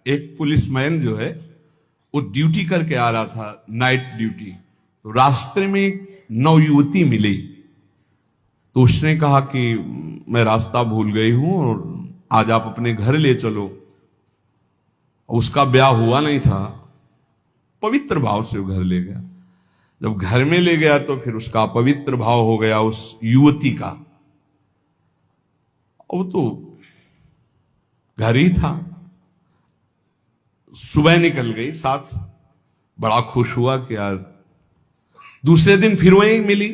एक पुलिसमैन जो है वो ड्यूटी करके आ रहा था, नाइट ड्यूटी। तो रास्ते में एक नवयुवती मिली, तो उसने कहा कि मैं रास्ता भूल गई हूं और आज आप अपने घर ले चलो। उसका ब्याह हुआ नहीं था, पवित्र भाव से वो घर ले गया। जब घर में ले गया तो फिर उसका पवित्र भाव हो गया उस युवती का। वो तो घर ही था। सुबह निकल गई साथ, बड़ा खुश हुआ कि यार। दूसरे दिन फिर वही मिली,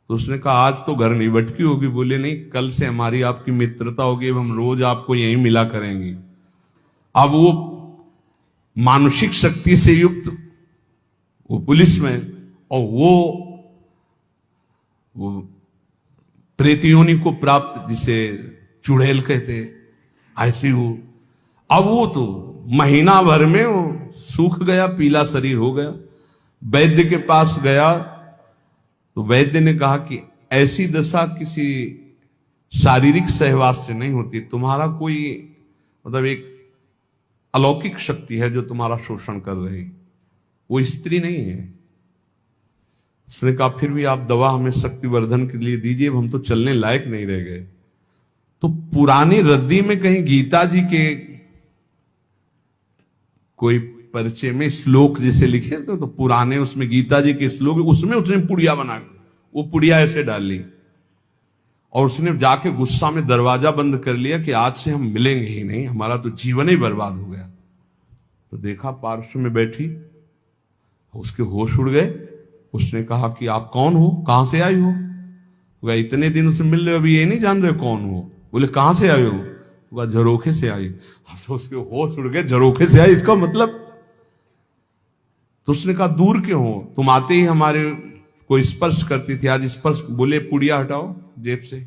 तो उसने कहा आज तो घर नहीं भटकी होगी। बोले नहीं, कल से हमारी आपकी मित्रता होगी, हम रोज आपको यहीं मिला करेंगे। अब वो मानसिक शक्ति से युक्त वो पुलिस में, और वो प्रेतियोनि को प्राप्त, जिसे चुड़ैल कहते, ऐसी वो। अब वो तो महीना भर में वो सूख गया, पीला शरीर हो गया। वैद्य के पास गया तो वैद्य ने कहा कि ऐसी दशा किसी शारीरिक सहवास से नहीं होती, तुम्हारा कोई मतलब एक अलौकिक शक्ति है जो तुम्हारा शोषण कर रही, वो स्त्री नहीं है। उसने कहा फिर भी आप दवा हमें शक्तिवर्धन के लिए दीजिए, हम तो चलने लायक नहीं रह गए। तो पुरानी रद्दी में कहीं गीता जी के कोई परिचय में श्लोक जैसे लिखे तो पुराने उसमें गीता जी के श्लोक, उसमें उसने पुड़िया बना के वो पुड़िया ऐसे डाल ली, और उसने जाके गुस्सा में दरवाजा बंद कर लिया कि आज से हम मिलेंगे ही नहीं, हमारा तो जीवन ही बर्बाद हो गया। तो देखा पार्श्व में बैठी, उसके होश उड़ गए। उसने कहा कि आप कौन हो, कहां से आई हो? तो इतने दिन उससे मिल रहे, अभी ये नहीं जान रहे कौन हो? बोले कहां से आए हो? तो झरोखे से आई। तो उसके होश उड़ गए, झरोखे से आई इसका मतलब? तो उसने कहा दूर क्यों हो, तुम आते ही हमारे को स्पर्श करती थी, आज स्पर्श। बोले पुड़िया हटाओ जेब से।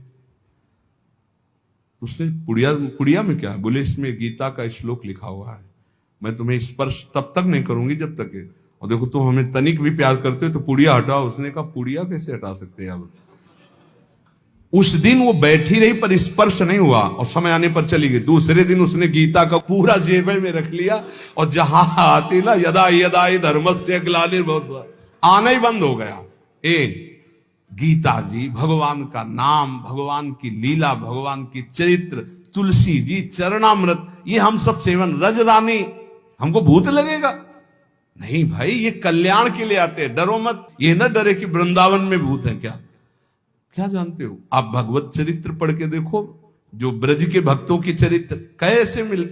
उसने पुड़िया में क्या है? बोले इसमें गीता का श्लोक लिखा हुआ है, मैं तुम्हें स्पर्श तब तक नहीं करूंगी जब तक है, और देखो तुम हमें तनिक भी प्यार करते हो तो पुड़िया हटाओ। उसने कहा पुड़िया कैसे हटा सकते हैं? अब उस दिन वो बैठी रही पर स्पर्श नहीं हुआ, और समय आने पर चली गई। दूसरे दिन उसने गीता का पूरा जेब में रख लिया, और जहां आती ना यदा यदा धर्मस्य ग्लानिर्भवति, आना ही बंद हो गया। गीता जी, भगवान का नाम, भगवान की लीला, भगवान की चरित्र, तुलसी जी चरणामृत, ये हम सब सेवन। रज रानी हमको भूत लगेगा? नहीं भाई, ये कल्याण के लिए आते हैं, डरो मत। ये न डरे कि वृंदावन में भूत है। क्या जानते हो आप? भगवत चरित्र पढ़ के देखो, जो ब्रज के भक्तों की चरित्र कैसे मिलते